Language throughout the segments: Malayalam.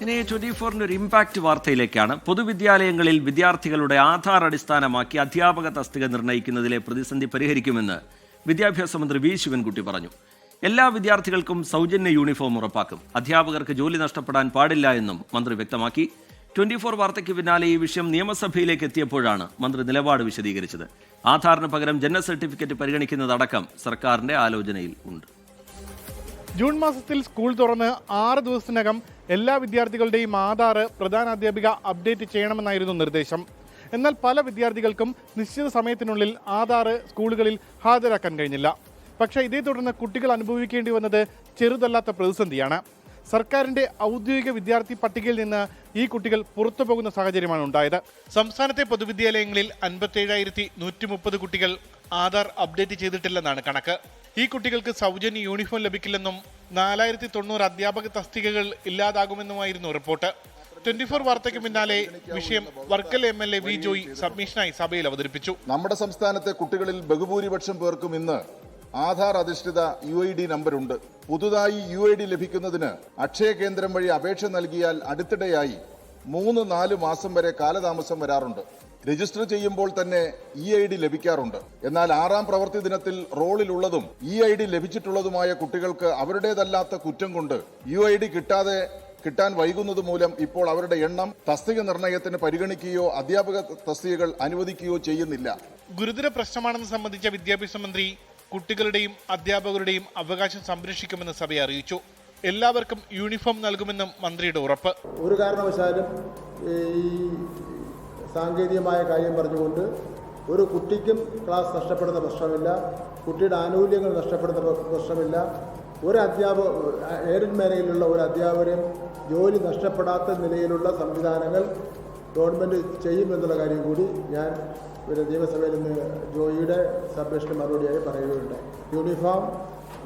ഇനി 24-ന്റെ ഒരു ഇമ്പാക്ട് വാർത്തയിലേക്കാണ്. പൊതുവിദ്യാലയങ്ങളിൽ വിദ്യാർത്ഥികളുടെ ആധാർ അടിസ്ഥാനമാക്കി അധ്യാപക തസ്തിക നിർണ്ണയിക്കുന്നതിലെ പ്രതിസന്ധി പരിഹരിക്കുമെന്ന് വിദ്യാഭ്യാസ മന്ത്രി വി ശിവൻകുട്ടി പറഞ്ഞു. എല്ലാ വിദ്യാർത്ഥികൾക്കും സൗജന്യ യൂണിഫോം ഉറപ്പാക്കും. അധ്യാപകർക്ക് ജോലി നഷ്ടപ്പെടാൻ പാടില്ല എന്നും മന്ത്രി വ്യക്തമാക്കി. 24 വാർത്തയ്ക്ക് പിന്നാലെ ഈ വിഷയം നിയമസഭയിലേക്ക് എത്തിയപ്പോഴാണ് മന്ത്രി നിലപാട് വിശദീകരിച്ചത്. ആധാറിന് പകരം ജനന സർട്ടിഫിക്കറ്റ് പരിഗണിക്കുന്നതടക്കം സർക്കാരിന്റെ ആലോചനയിൽ ഉണ്ട്. ജൂൺ മാസത്തിൽ സ്കൂൾ തുറന്ന് 6 ദിവസത്തിനകം എല്ലാ വിദ്യാർത്ഥികളുടെയും ആധാർ പ്രധാനാധ്യാപിക അപ്ഡേറ്റ് ചെയ്യണമെന്നായിരുന്നു നിർദ്ദേശം. എന്നാൽ പല വിദ്യാർത്ഥികൾക്കും നിശ്ചിത സമയത്തിനുള്ളിൽ ആധാർ സ്കൂളുകളിൽ ഹാജരാക്കാൻ കഴിഞ്ഞില്ല. പക്ഷേ ഇതേ തുടർന്ന് കുട്ടികൾ അനുഭവിക്കേണ്ടി വന്നത് ചെറുതല്ലാത്ത പ്രതിസന്ധിയാണ്. സർക്കാരിന്റെ ഔദ്യോഗിക വിദ്യാർത്ഥി പട്ടികയിൽ നിന്ന് ഈ കുട്ടികൾ പുറത്തു പോകുന്ന സാഹചര്യമാണ് ഉണ്ടായത്. സംസ്ഥാനത്തെ പൊതുവിദ്യാലയങ്ങളിൽ 57,130 കുട്ടികൾ ആധാർ അപ്ഡേറ്റ് ചെയ്തിട്ടില്ലെന്നാണ് കണക്ക്. ഈ കുട്ടികൾക്ക് സൗജന്യ യൂണിഫോം ലഭിക്കില്ലെന്നും 4,090 അധ്യാപക തസ്തികകൾ ഇല്ലാതാകുമെന്നുമായിരുന്നു റിപ്പോർട്ട്. 24 വാർത്തയ്ക്ക് പിന്നാലെ വിഷയം വർക്കല MLA വി ജോയി സബ്മിഷനായി സഭയിൽ അവതരിപ്പിച്ചു. നമ്മുടെ സംസ്ഥാനത്തെ കുട്ടികളിൽ ബഹുഭൂരിപക്ഷം പേർക്കും ഇന്ന് ആധാർ അധിഷ്ഠിത UID നമ്പറുണ്ട്. പുതുതായി UID ലഭിക്കുന്നതിന് അക്ഷയ കേന്ദ്രം വഴി അപേക്ഷ നൽകിയാൽ അടുത്തിടെയായി 3-4 മാസം വരെ കാലതാമസം വരാറുണ്ട്. രജിസ്റ്റർ ചെയ്യുമ്പോൾ തന്നെ EID ലഭിക്കാറുണ്ട്. എന്നാൽ 6ാം പ്രവൃത്തി ദിനത്തിൽ റോളിലുള്ളതും EID ലഭിച്ചിട്ടുള്ളതുമായ കുട്ടികൾക്ക് അവരുടേതല്ലാത്ത കുറ്റം കൊണ്ട് UID കിട്ടാൻ വൈകുന്നത് മൂലം ഇപ്പോൾ അവരുടെ എണ്ണം തസ്തിക നിർണയത്തിന് പരിഗണിക്കുകയോ അധ്യാപക തസ്തികകൾ അനുവദിക്കുകയോ ചെയ്യുന്നില്ല. ഗുരുതര പ്രശ്നമാണെന്ന് സംബന്ധിച്ച വിദ്യാഭ്യാസ മന്ത്രി കുട്ടികളുടെയും അധ്യാപകരുടെയും അവകാശം സംരക്ഷിക്കുമെന്ന് സഭയെ അറിയിച്ചു. എല്ലാവർക്കും യൂണിഫോം നൽകുമെന്നും മന്ത്രിയുടെ ഉറപ്പ്. ഒരു കാരണവശാലും ഈ സാങ്കേതികമായ കാര്യം പറഞ്ഞുകൊണ്ട് ഒരു കുട്ടിക്കും ക്ലാസ് നഷ്ടപ്പെടുന്ന പ്രശ്നമില്ല, കുട്ടിയുടെ ആനുകൂല്യങ്ങൾ നഷ്ടപ്പെടുന്ന പ്രശ്നമില്ല. ഒരു എയ്ഡഡ് മേഖലയിലുള്ള ഒരു അധ്യാപകരും ജോലി നഷ്ടപ്പെടാത്ത നിലയിലുള്ള സംവിധാനങ്ങൾ ഗവൺമെൻറ് ചെയ്യുമെന്നുള്ള കാര്യം കൂടി ഞാൻ നിയമസഭയിൽ നിന്ന് ജോയിയുടെ സബ്മിഷന് മറുപടിയായി പറയുകയുണ്ടായി. യൂണിഫോം,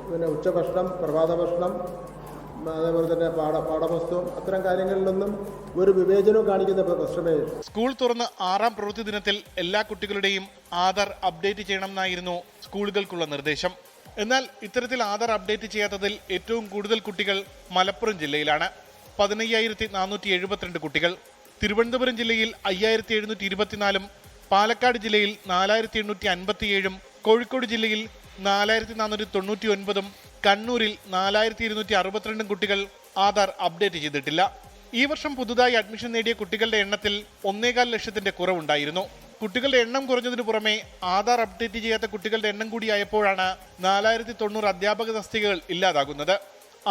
പിന്നെ ഉച്ചഭക്ഷണം, പ്രഭാത ഭക്ഷണം, അതേപോലെ തന്നെ പാഠപുസ്തകം, അത്തരം കാര്യങ്ങളിലൊന്നും ഒരു വിവേചനവും കാണിക്കുന്ന പ്രശ്നമേ. സ്കൂൾ തുറന്ന് 6ാം പ്രവൃത്തി ദിനത്തിൽ എല്ലാ കുട്ടികളുടെയും ആധാർ അപ്ഡേറ്റ് ചെയ്യണമെന്നായിരുന്നു സ്കൂളുകൾക്കുള്ള നിർദ്ദേശം. എന്നാൽ ഇത്തരത്തിൽ ആധാർ അപ്ഡേറ്റ് ചെയ്യാത്തതിൽ ഏറ്റവും കൂടുതൽ കുട്ടികൾ മലപ്പുറം ജില്ലയിലാണ്. 15,472 കുട്ടികൾ. തിരുവനന്തപുരം ജില്ലയിൽ 5,724, പാലക്കാട് ജില്ലയിൽ 4,857, കോഴിക്കോട് ജില്ലയിൽ 4,499, കണ്ണൂരിൽ 4,262 കുട്ടികൾ ആധാർ അപ്ഡേറ്റ് ചെയ്തിട്ടില്ല. ഈ വർഷം പുതുതായി അഡ്മിഷൻ നേടിയ കുട്ടികളുടെ എണ്ണത്തിൽ 1.25 ലക്ഷത്തിന്റെ കുറവുണ്ടായിരുന്നു. കുട്ടികളുടെ എണ്ണം കുറഞ്ഞതിനു പുറമെ ആധാർ അപ്ഡേറ്റ് ചെയ്യാത്ത കുട്ടികളുടെ എണ്ണം കൂടിയായപ്പോഴാണ് 4,090 അധ്യാപക തസ്തികകൾ ഇല്ലാതാകുന്നത്.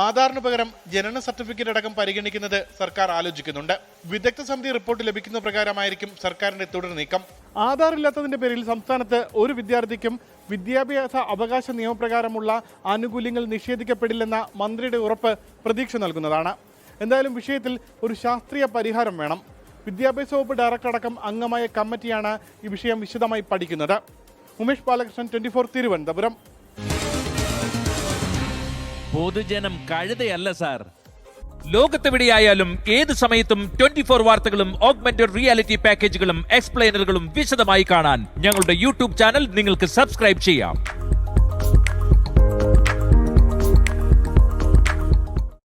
ആധാറിന് പകരം ജനന സർട്ടിഫിക്കറ്റ് അടക്കം പരിഗണിക്കുന്നത് സർക്കാർ ആലോചിക്കുന്നുണ്ട്. വിദഗ്ധ സമിതി റിപ്പോർട്ട് ലഭിക്കുന്ന പ്രകാരമായിരിക്കും സർക്കാരിന്റെ തുടർ നീക്കം. ആധാർ ഇല്ലാത്തതിന്റെ പേരിൽ സംസ്ഥാനത്ത് ഒരു വിദ്യാർത്ഥിക്കും വിദ്യാഭ്യാസ അവകാശ നിയമപ്രകാരമുള്ള ആനുകൂല്യങ്ങൾ നിഷേധിക്കപ്പെടില്ലെന്ന മന്ത്രിയുടെ ഉറപ്പ് പ്രതീക്ഷ നൽകുന്നതാണ്. എന്തായാലും വിഷയത്തിൽ ഒരു ശാസ്ത്രീയ പരിഹാരം വേണം. വിദ്യാഭ്യാസ വകുപ്പ് ഡയറക്ടർ അടക്കം അംഗമായ കമ്മിറ്റിയാണ് ഈ വിഷയം വിശദമായി പഠിക്കുന്നത്. ഉമേഷ് ബാലകൃഷ്ണൻ, 24 തിരുവനന്തപുരം. പൊതുജനം കഴുതയല്ല സാർ. ലോകത്തെവിടെയായാലും ഏത് സമയത്തും 24 വാർത്തകളും ഓഗ്മെന്റഡ് റിയാലിറ്റി പാക്കേജുകളും എക്സ്പ്ലെയിനറുകളും വിശദമായി കാണാൻ ഞങ്ങളുടെ YouTube ചാനൽ നിങ്ങൾക്ക് സബ്സ്ക്രൈബ് ചെയ്യാം.